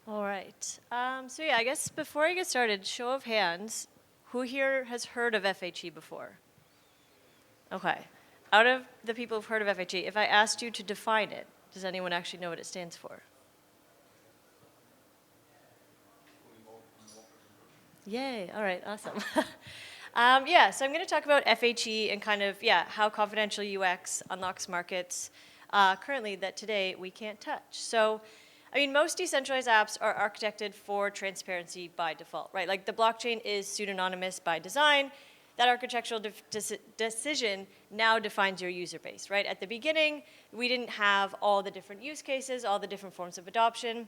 All right. So yeah, I guess before I get started, show of hands, who here has heard of FHE before? Okay. Out of the people who've heard of FHE, if I asked you to define it, does anyone actually know what it stands for? Yay. All right. Awesome. Yeah, so I'm going to talk about FHE and kind of, yeah, how confidential UX unlocks markets currently that today we can't touch. So, I mean, most decentralized apps are architected for transparency by default, right? Like the blockchain is pseudonymous by design. That architectural decision now defines your user base, right? At the beginning, we didn't have all the different use cases, all the different forms of adoption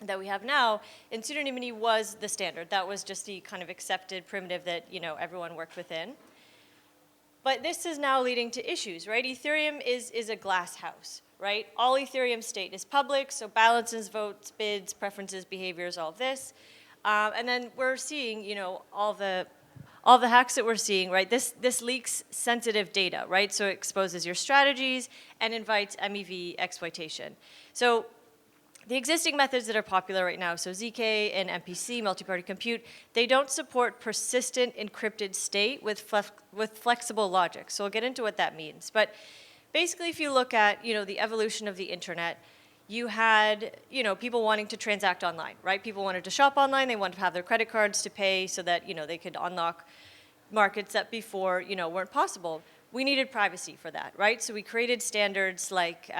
that we have now, and pseudonymity was the standard. That was just the kind of accepted primitive that everyone worked within. But this is now leading to issues, right? Ethereum is a glass house, right? All Ethereum state is public, so balances, votes, bids, preferences, behaviors, all of this. And then we're seeing, all the hacks that we're seeing, right? This leaks sensitive data, right? So it exposes your strategies and invites MEV exploitation. So the existing methods that are popular right now, so ZK and MPC, multi-party compute, they don't support persistent encrypted state with flexible logic. So we'll get into what that means. But basically, if you look at the evolution of the internet, you had people wanting to transact online, right? People wanted to shop online. They wanted to have their credit cards to pay so that they could unlock markets that before weren't possible. We needed privacy for that, right? So we created standards like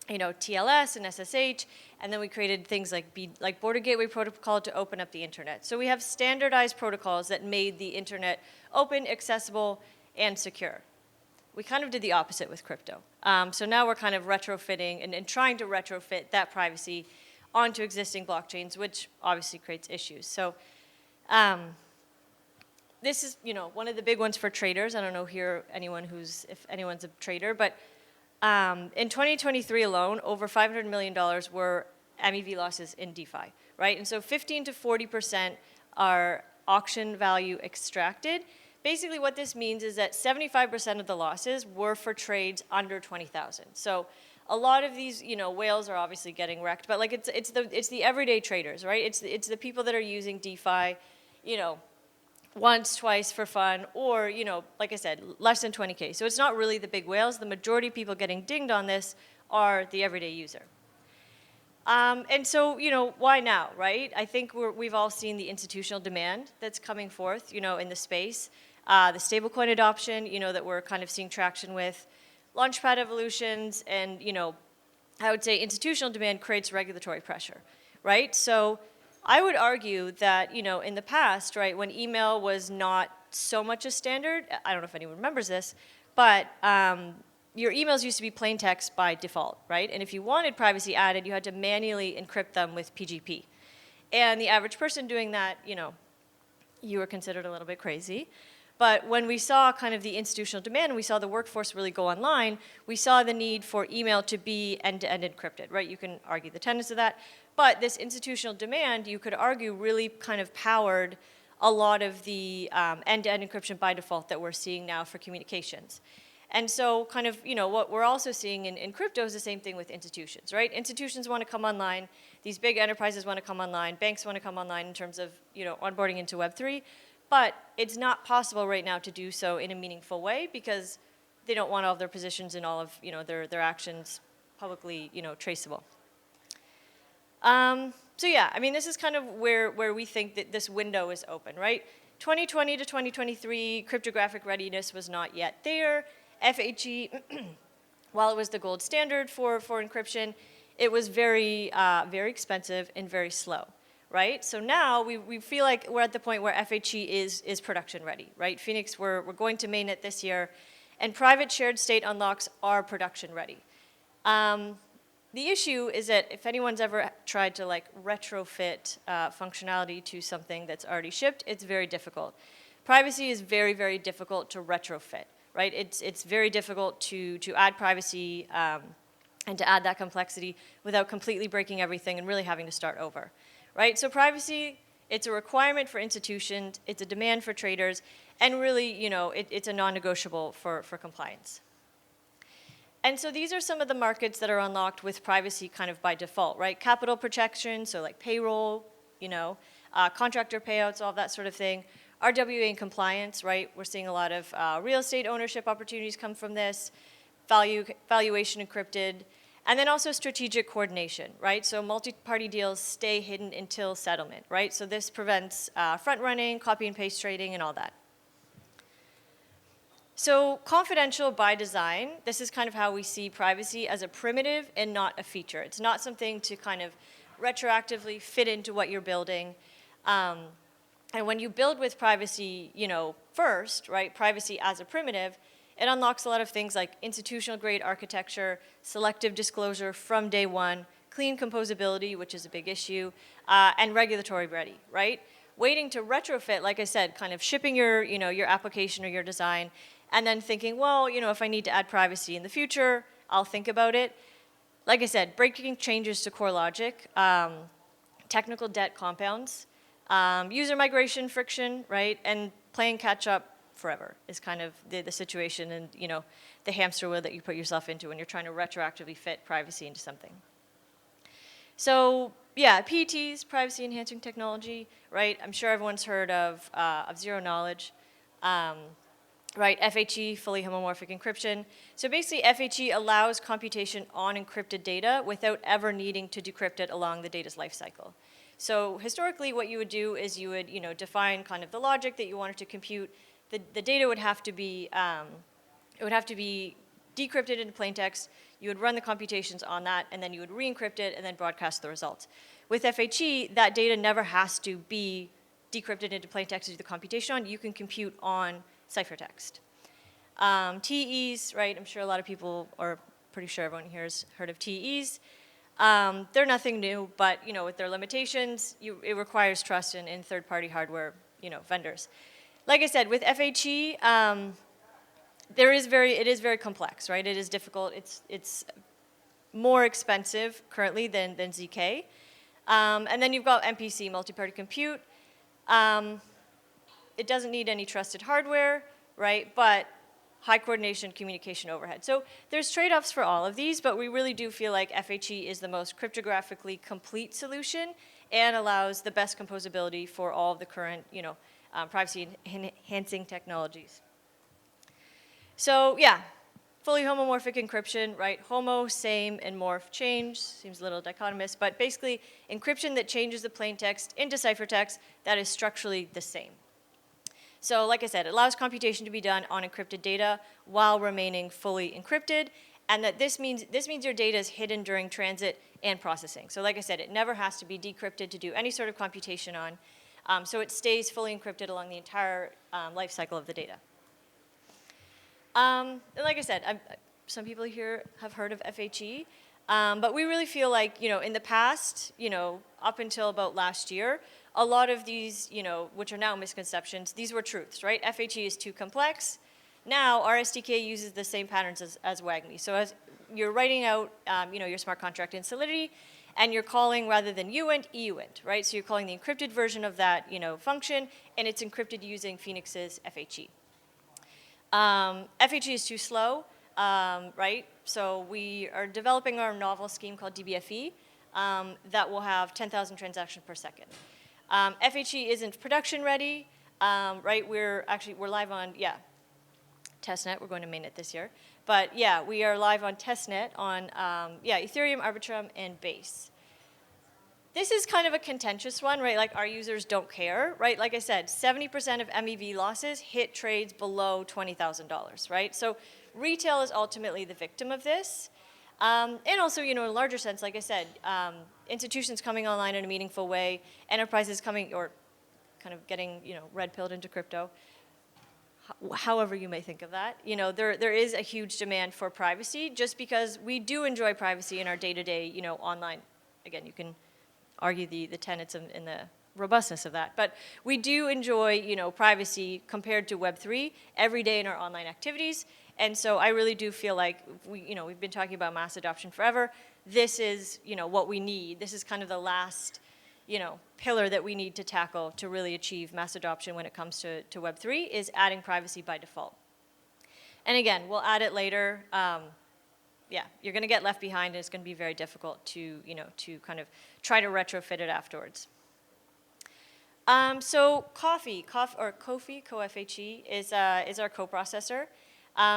TLS and SSH, and then we created things like Border Gateway Protocol to open up the internet. So we have standardized protocols that made the internet open, accessible, and secure. We kind of did the opposite with crypto. So now we're kind of retrofitting and trying to retrofit that privacy onto existing blockchains, which obviously creates issues. So this is one of the big ones for traders. I don't know here if anyone's a trader, but in 2023 alone, over $500 million were MEV losses in DeFi, right? And so 15 to 40% are auction value extracted. Basically what this means is that 75% of the losses were for trades under 20,000. So a lot of these, whales are obviously getting wrecked, but like it's the everyday traders, right? It's the people that are using DeFi, once, twice for fun, or, like I said, less than 20K. So it's not really the big whales. The majority of people getting dinged on this are the everyday user. And so, why now, right? I think we've all seen the institutional demand that's coming forth, in the space. The stablecoin adoption, that we're kind of seeing traction with. Launchpad evolutions and, I would say institutional demand creates regulatory pressure, right? So I would argue that, in the past, right, when email was not so much a standard, I don't know if anyone remembers this, but your emails used to be plain text by default, right? And if you wanted privacy added, you had to manually encrypt them with PGP. And the average person doing that, you were considered a little bit crazy. But when we saw kind of the institutional demand and we saw the workforce really go online, we saw the need for email to be end-to-end encrypted, right? You can argue the tenets of that. But this institutional demand, you could argue, really kind of powered a lot of the end-to-end encryption by default that we're seeing now for communications. And so kind of, what we're also seeing in crypto is the same thing with institutions, right? Institutions want to come online. These big enterprises want to come online. Banks want to come online in terms of, onboarding into Web3. But it's not possible right now to do so in a meaningful way because they don't want all of their positions and all of, their actions publicly, traceable. So yeah, I mean, this is kind of where we think that this window is open, right? 2020 to 2023, cryptographic readiness was not yet there. FHE, while it was the gold standard for encryption, it was very, very expensive and very slow, right? So now we feel like we're at the point where FHE is production ready, right? Fhenix, we're going to mainnet this year, and private shared state unlocks are production ready. The issue is that if anyone's ever tried to retrofit functionality to something that's already shipped, it's very difficult. Privacy is very, very difficult to retrofit, right? It's very difficult to add privacy and to add that complexity without completely breaking everything and really having to start over, right? So privacy, it's a requirement for institutions, it's a demand for traders, and really, it's a non-negotiable for compliance. And so these are some of the markets that are unlocked with privacy kind of by default, right? Capital protection, so like payroll, contractor payouts, all that sort of thing. RWA and compliance, right? We're seeing a lot of real estate ownership opportunities come from this. Valuation encrypted. And then also strategic coordination, right? So multi-party deals stay hidden until settlement, right? So this prevents front running, copy and paste trading, and all that. So confidential by design, this is kind of how we see privacy as a primitive and not a feature. It's not something to kind of retroactively fit into what you're building. And when you build with privacy, first, right, privacy as a primitive, it unlocks a lot of things like institutional grade architecture, selective disclosure from day one, clean composability, which is a big issue, and regulatory ready, right? Waiting to retrofit, like I said, kind of shipping your application or your design, and then thinking, well, if I need to add privacy in the future, I'll think about it. Like I said, breaking changes to core logic, technical debt compounds, user migration friction, right? And playing catch up forever is kind of the situation and, the hamster wheel that you put yourself into when you're trying to retroactively fit privacy into something. So, yeah, PETs, privacy enhancing technology, right? I'm sure everyone's heard of zero knowledge. Right, FHE, fully homomorphic encryption. So basically, FHE allows computation on encrypted data without ever needing to decrypt it along the data's life cycle. So historically, what you would do is you would, define kind of the logic that you wanted to compute. The data would have to be, decrypted into plain text. You would run the computations on that, and then you would re-encrypt it and then broadcast the results. With FHE, that data never has to be decrypted into plain text to do the computation on. You can compute on ciphertext. TEs, right, I'm sure a lot of people, or pretty sure everyone here has heard of TEs. They're nothing new, but with their limitations, it requires trust in third-party hardware, vendors. Like I said, with FHE, it is very complex, right? It is difficult. It's more expensive currently than ZK. And then you've got MPC, multi-party compute. It doesn't need any trusted hardware, right? But high coordination, communication overhead. So there's trade-offs for all of these, but we really do feel like FHE is the most cryptographically complete solution and allows the best composability for all of the current, privacy enhancing technologies. So yeah, fully homomorphic encryption, right? Homo, same, and morph, change. Seems a little dichotomous, but basically encryption that changes the plain text into ciphertext that is structurally the same. So like I said, it allows computation to be done on encrypted data while remaining fully encrypted, and that this means your data is hidden during transit and processing. So like I said, it never has to be decrypted to do any sort of computation on, so it stays fully encrypted along the entire life cycle of the data. And like I said, some people here have heard of FHE, but we really feel like, in the past, up until about last year, a lot of these, which are now misconceptions, these were truths, right? FHE is too complex. Now, our SDK uses the same patterns as WAGMI. So as you're writing out, your smart contract in Solidity, and you're calling, rather than uint, EUINT, right? So you're calling the encrypted version of that, function, and it's encrypted using Phenix's FHE. FHE is too slow, right? So we are developing our novel scheme called DBFE that will have 10,000 transactions per second. FHE isn't production ready, right? We're live on, testnet. We're going to mainnet this year. But yeah, we are live on testnet on, Ethereum, Arbitrum, and Base. This is kind of a contentious one, right? Like our users don't care, right? Like I said, 70% of MEV losses hit trades below $20,000, right? So retail is ultimately the victim of this. And also, in a larger sense, like I said, institutions coming online in a meaningful way, enterprises coming or kind of getting, red-pilled into crypto, however you may think of that. There is a huge demand for privacy just because we do enjoy privacy in our day-to-day, online. Again, you can argue the tenets and the robustness of that. But we do enjoy, privacy compared to Web3 every day in our online activities. And so I really do feel like we've been talking about mass adoption forever. This is, what we need. This is kind of the last, pillar that we need to tackle to really achieve mass adoption when it comes to Web3 is adding privacy by default. And again, we'll add it later. yeah, you're going to get left behind, and it's going to be very difficult to, to kind of try to retrofit it afterwards. So Kofi, Co-FHE, is our coprocessor.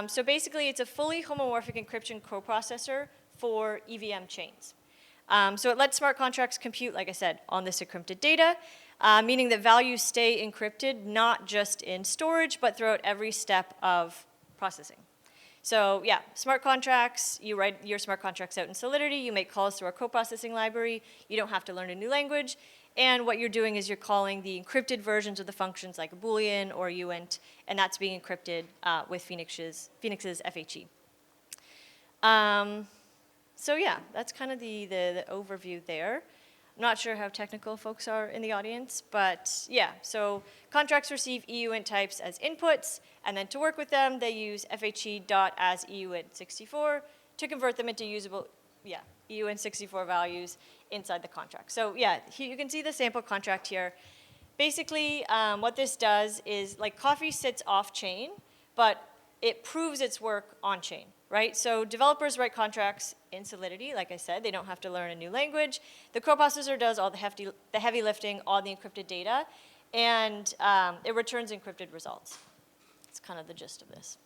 So basically, it's a fully homomorphic encryption coprocessor for EVM chains. So it lets smart contracts compute, like I said, on this encrypted data, meaning that values stay encrypted not just in storage, but throughout every step of processing. So yeah, smart contracts, you write your smart contracts out in Solidity, you make calls through our coprocessing library, you don't have to learn a new language, and what you're doing is you're calling the encrypted versions of the functions like a Boolean or a uint, and that's being encrypted with Phenix's FHE. So yeah, that's kind of the overview there. I'm not sure how technical folks are in the audience, but yeah, so contracts receive EUINT types as inputs, and then to work with them, they use FHE.asEUINT64 to convert them into usable, EUINT64 values inside the contract. So yeah, you can see the sample contract here. Basically, what this does is, like, Coffee sits off-chain, but it proves its work on-chain, right? So developers write contracts in Solidity, like I said. They don't have to learn a new language. The coprocessor does all the heavy lifting on the encrypted data, and it returns encrypted results. It's kind of the gist of this.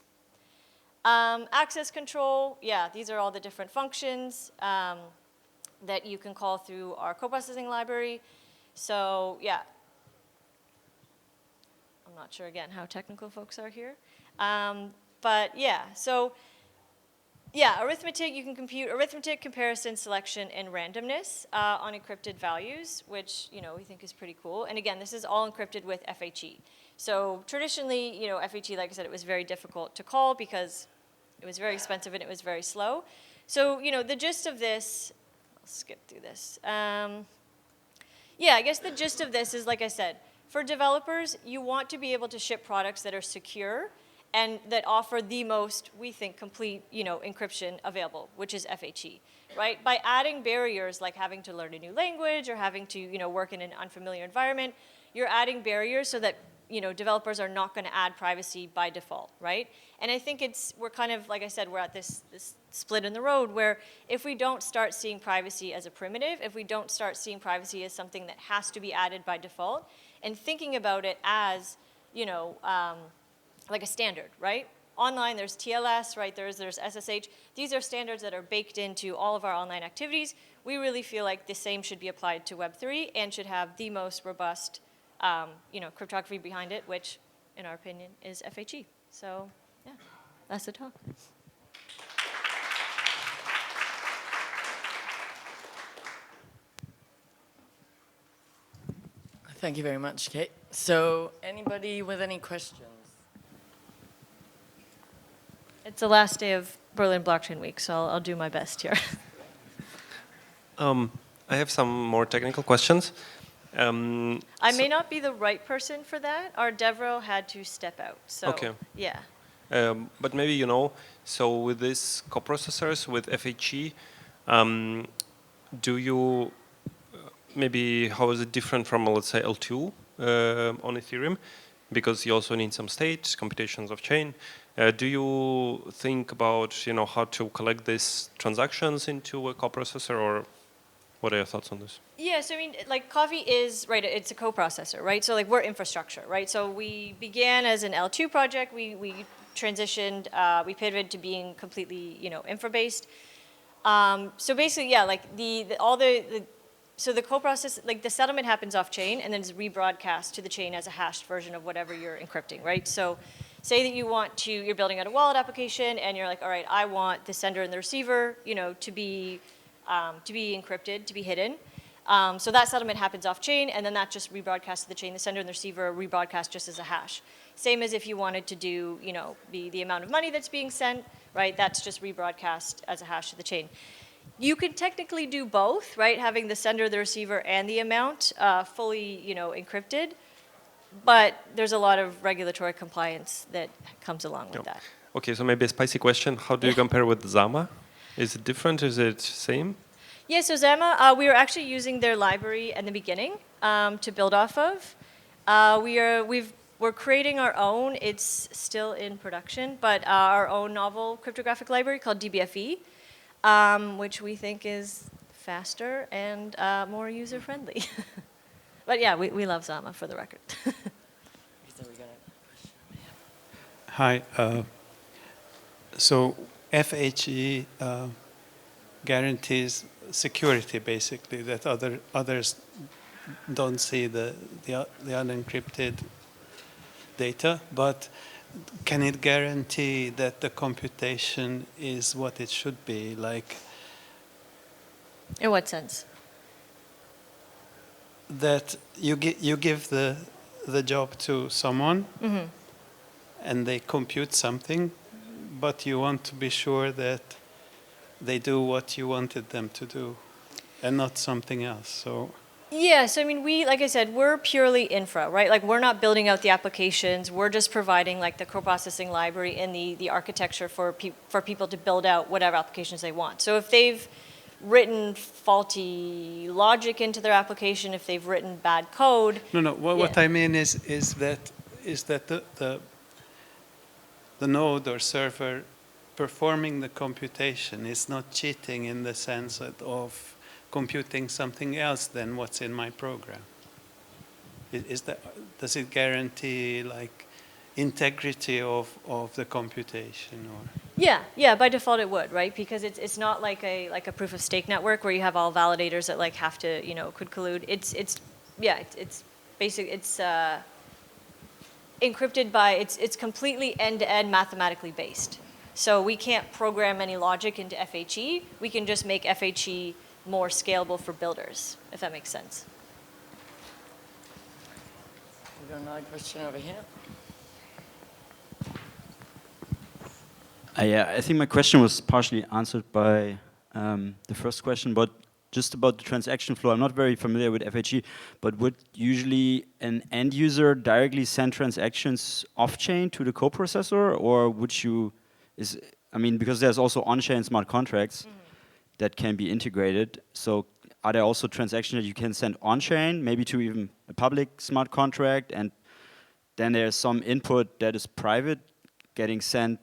Access control, yeah, these are all the different functions that you can call through our coprocessing library. So yeah, I'm not sure, again, how technical folks are here. But yeah, so yeah, arithmetic, you can compute arithmetic, comparison, selection, and randomness on encrypted values, which, we think is pretty cool. And again, this is all encrypted with FHE. So traditionally, FHE, like I said, it was very difficult to call because it was very expensive and it was very slow. So, the gist of this, I'll skip through this. Yeah, I guess the gist of this is, like I said, for developers, you want to be able to ship products that are secure and that offer the most, we think, complete, encryption available, which is FHE, right? By adding barriers like having to learn a new language or having to, work in an unfamiliar environment, you're adding barriers so that, developers are not going to add privacy by default, right? And I think we're kind of, like I said, we're at this split in the road where if we don't start seeing privacy as a primitive, if we don't start seeing privacy as something that has to be added by default, and thinking about it as, like a standard, right? Online, there's TLS, right? There's SSH. These are standards that are baked into all of our online activities. We really feel like the same should be applied to Web3 and should have the most robust, cryptography behind it, which, in our opinion, is FHE. So, yeah, that's the talk. Thank you very much, Kate. So, anybody with any questions? It's the last day of Berlin Blockchain Week, so I'll do my best here. I have some more technical questions. I may not be the right person for that. Our DevRel had to step out, so okay. Yeah. But maybe so with these coprocessors with FHE, do you how is it different from, let's say, L2 on Ethereum? Because you also need some state computations of chain. Do you think about how to collect these transactions into a coprocessor, or what are your thoughts on this? Yeah, so I mean, like, Coffee is, right, it's a coprocessor, right? So, like, we're infrastructure, right? So we began as an L2 project. We transitioned, we pivoted to being completely, infra-based. So basically, yeah, like, so the coprocess, like, the settlement happens off-chain and then is rebroadcast to the chain as a hashed version of whatever you're encrypting, right? So say that you're building out a wallet application and you're like, all right, I want the sender and the receiver, to be encrypted, to be hidden. So that settlement happens off-chain, and then that just rebroadcasts to the chain. The sender and the receiver rebroadcast just as a hash. Same as if you wanted to do, the amount of money that's being sent, right? That's just rebroadcast as a hash to the chain. You could technically do both, right? Having the sender, the receiver, and the amount fully, encrypted. But there's a lot of regulatory compliance that comes along with that. Okay, so maybe a spicy question. How do you compare with Zama? Is it different? Is it same? Yeah, so Zama, we were actually using their library in the beginning to build off of. We're creating our own. It's still in production, but our own novel cryptographic library called DBFE. which we think is faster and more user-friendly. But yeah, we love Zama, for the record. Hi. So FHE guarantees security, basically, that others don't see the unencrypted data, but can it guarantee that the computation is what it should be? Like In what sense? that you give the job to someone and they compute something, but you want to be sure that they do what you wanted them to do and not something else. So Yeah, so I mean, like I said, we're purely infra, right? Like we're not building out the applications. We're just providing like the co-processing library and the architecture for people to build out whatever applications they want. So if they've written faulty logic into their application, if they've written bad code. no. What I mean is that the node or server performing the computation is not cheating in the sense of computing something else than what's in my program. Does it guarantee like integrity of the computation or? Yeah, by default it would, right? Because it's not like a proof of stake network where you have all validators that like have to, could collude. It's basic. It's encrypted by it's completely end-to-end mathematically based. So we can't program any logic into FHE. We can just make FHE more scalable for builders, if that makes sense. We got another question over here. Yeah, I think my question was partially answered by the first question, but just about the transaction flow. I'm not very familiar with FHE, but would usually an end user directly send transactions off-chain to the coprocessor, or would you? Because there's also on-chain smart contracts that can be integrated. So are there also transactions that you can send on-chain, maybe to even a public smart contract, and then there's some input that is private getting sent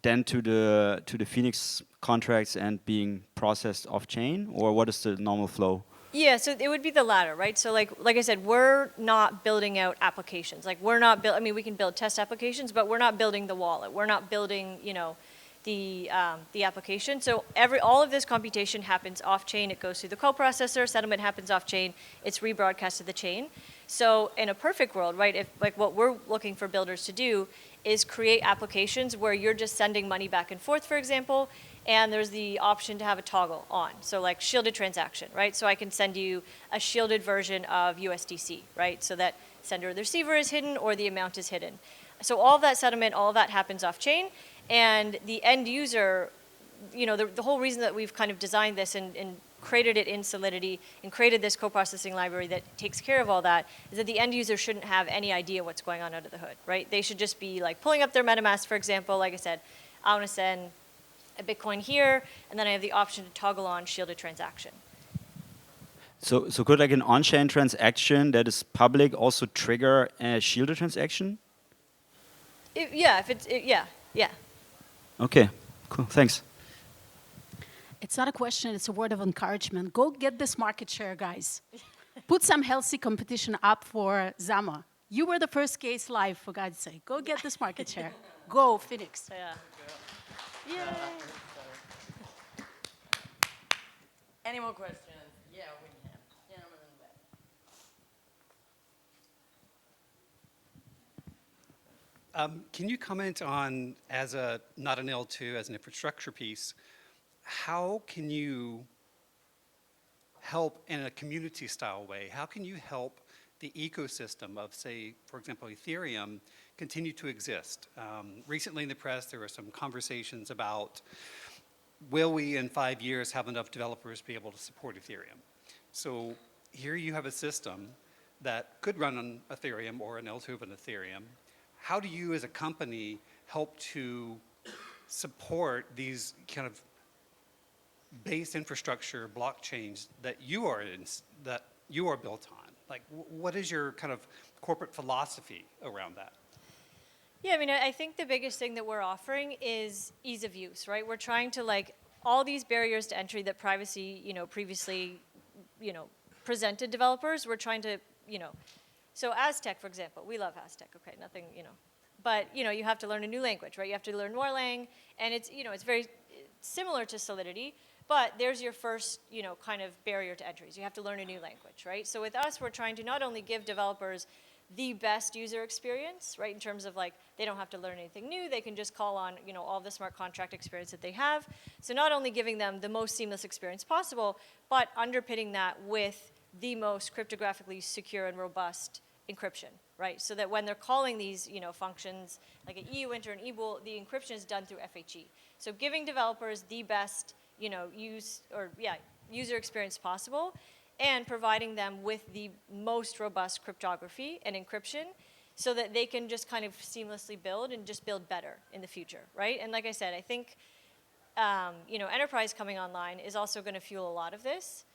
then to the Fhenix contracts and being processed off-chain, or what is the normal flow? Yeah, so it would be the latter, right? So like I said, we're not building out applications. Like we're not we can build test applications, but we're not building the wallet. We're not building, the application. So all of this computation happens off-chain. It goes through the coprocessor. Settlement happens off-chain. It's rebroadcast to the chain. So in a perfect world, right, if like what we're looking for builders to do is create applications where you're just sending money back and forth, for example, and there's the option to have a toggle on. So like shielded transaction, right? So I can send you a shielded version of USDC, right? So that sender or the receiver is hidden or the amount is hidden. So all of that settlement, all of that happens off-chain, and the end user, the whole reason that we've kind of designed this and created it in Solidity and created this co-processing library that takes care of all that is that the end user shouldn't have any idea what's going on under the hood, right? They should just be like pulling up their MetaMask, for example. Like I said, I want to send a Bitcoin here, and then I have the option to toggle on shielded transaction. So could like an on-chain transaction that is public also trigger a shielded transaction? Yeah. Okay, cool, thanks. It's not a question, it's a word of encouragement. Go get this market share, guys. Put some healthy competition up for Zama. You were the first case live, for God's sake. Go get this market share. Go, Fhenix. Yeah. Yay. Any more questions? Yeah, we have. Gentlemen in the back. Can you comment on, not an L2, as an infrastructure piece, how can you help in a community-style way? How can you help the ecosystem of, say, for example, Ethereum continue to exist? Recently in the press, there were some conversations about, will we in 5 years have enough developers to be able to support Ethereum? So here you have a system that could run on Ethereum or an L2 of an Ethereum. How do you as a company help to support these kind of base infrastructure blockchains that you are built on? Like, what is your kind of corporate philosophy around that? Yeah, I mean, I think the biggest thing that we're offering is ease of use, right? We're trying to all these barriers to entry that privacy, previously, presented developers, we're trying to, so Aztec, for example, we love Aztec, okay, nothing, but, you have to learn a new language, right? You have to learn Warlang, and it's, it's very similar to Solidity, but there's your first, kind of barrier to entries. You have to learn a new language, right? So with us, we're trying to not only give developers the best user experience, right, in terms of like, they don't have to learn anything new, they can just call on, all the smart contract experience that they have. So not only giving them the most seamless experience possible, but underpinning that with the most cryptographically secure and robust encryption, right? So that when they're calling these, functions, like an EUINTER and EBOOL, the encryption is done through FHE. So giving developers the best, user experience possible, and providing them with the most robust cryptography and encryption so that they can just kind of seamlessly build and just build better in the future, right? And like I said, I think, enterprise coming online is also going to fuel a lot of this.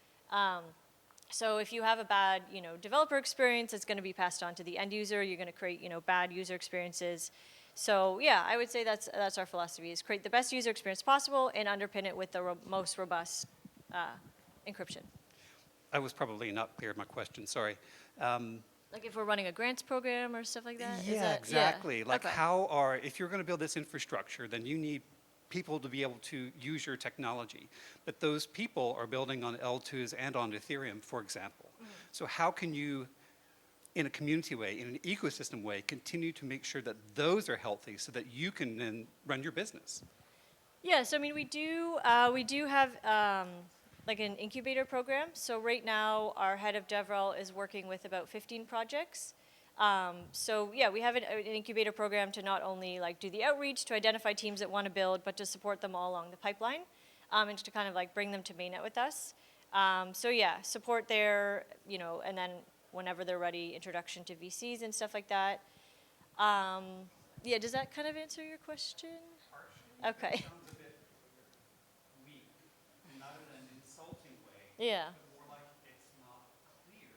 So if you have a bad, developer experience, it's going to be passed on to the end user. You're going to create, bad user experiences. So yeah, I would say that's our philosophy, is create the best user experience possible and underpin it with the most robust encryption. I was probably not clear in my question, sorry. Like if we're running a grants program or stuff like that? Yeah, exactly. Yeah. Like Okay. if you're going to build this infrastructure, then you need people to be able to use your technology. But those people are building on L2s and on Ethereum, for example. So how can you, in a community way, in an ecosystem way, continue to make sure that those are healthy so that you can then run your business? Yeah, so I mean, we do have like an incubator program. So right now, our head of DevRel is working with about 15 projects. So yeah, we have an incubator program to not only like do the outreach to identify teams that want to build, but to support them all along the pipeline, and to kind of like bring them to mainnet with us. So yeah, support there, and then whenever they're ready, introduction to VCs and stuff like that. Yeah, does that kind of answer your question? Okay. Sounds a bit weak, not in an insulting way, Yeah. but more like it's not clear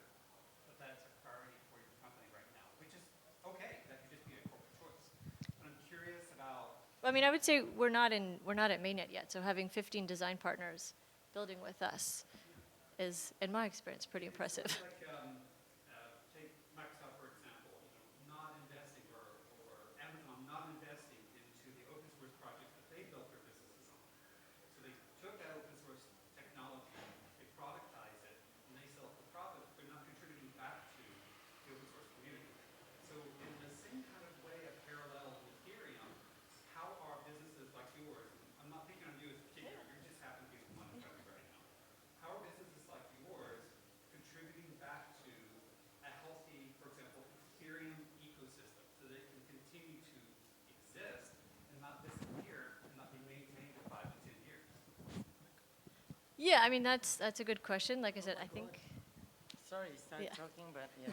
that that's a priority for your company right now, which is okay. That could just be a corporate choice. But I'm curious about. I mean, I would say we're not at mainnet yet. So having 15 design partners building with us is, in my experience, pretty impressive. Like, take Microsoft, for example, not investing or Amazon not investing into the open source projects that they built their businesses on. So they took that open source technology, they productized it, and they sell the profit. They're not contributing back to the open source community. So in the same kind of way, a parallel with Ethereum, how are businesses like yours, I'm not picking on you as a particular, you just happen to be the one in front of me right now. How are businesses like yours contributing back to a healthy, for example, Ethereum ecosystem so they can continue to exist and not disappear and not be maintained for 5 to 10 years? Yeah, I mean, that's a good question. Like I said, I think Sorry, start Yeah. talking, but yes.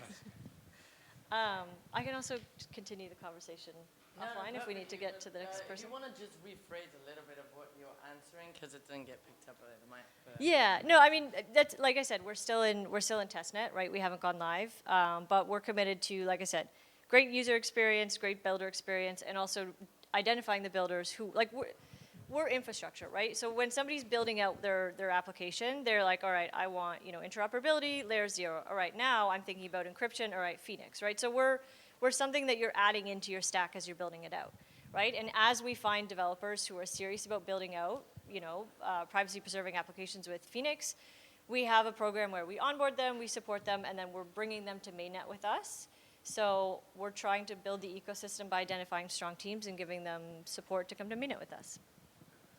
I can also continue the conversation offline if we need to get to the next If person. you want to just rephrase a little bit of what you're answering, because it didn't get picked up by the mic. Yeah, no, I mean, that's, like I said, we're still in testnet, right? We haven't gone live, but we're committed to, like I said, great user experience, great builder experience, and also identifying the builders who, like, we're infrastructure, right? So when somebody's building out their application, they're like, all right, I want, interoperability, layer 0. All right, now I'm thinking about encryption, all right, Fhenix, right? So we're something that you're adding into your stack as you're building it out, right? And as we find developers who are serious about building out, privacy-preserving applications with Fhenix, we have a program where we onboard them, we support them, and then we're bringing them to mainnet with us. So we're trying to build the ecosystem by identifying strong teams and giving them support to come to mainnet with us.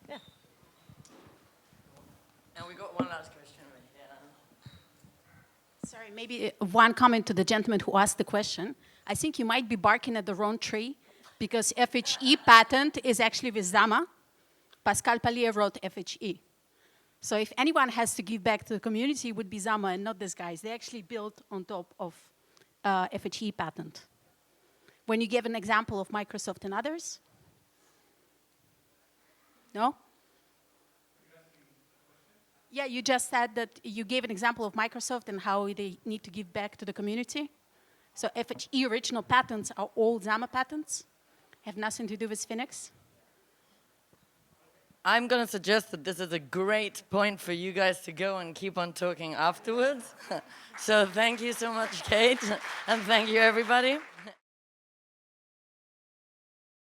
Yeah. And we got one last question right here. Sorry, maybe one comment to the gentleman who asked the question. I think you might be barking at the wrong tree because FHE patent is actually with Zama. Pascal Pallier wrote FHE. So if anyone has to give back to the community, it would be Zama and not these guys. They actually built on top of FHE patent. When you give an example of Microsoft and others? No? Yeah, you just said that you gave an example of Microsoft and how they need to give back to the community. So FHE original patents are all Zama patents, have nothing to do with Fhenix. I'm going to suggest that this is a great point for you guys to go and keep on talking afterwards. So thank you so much, Kate, and thank you, everybody.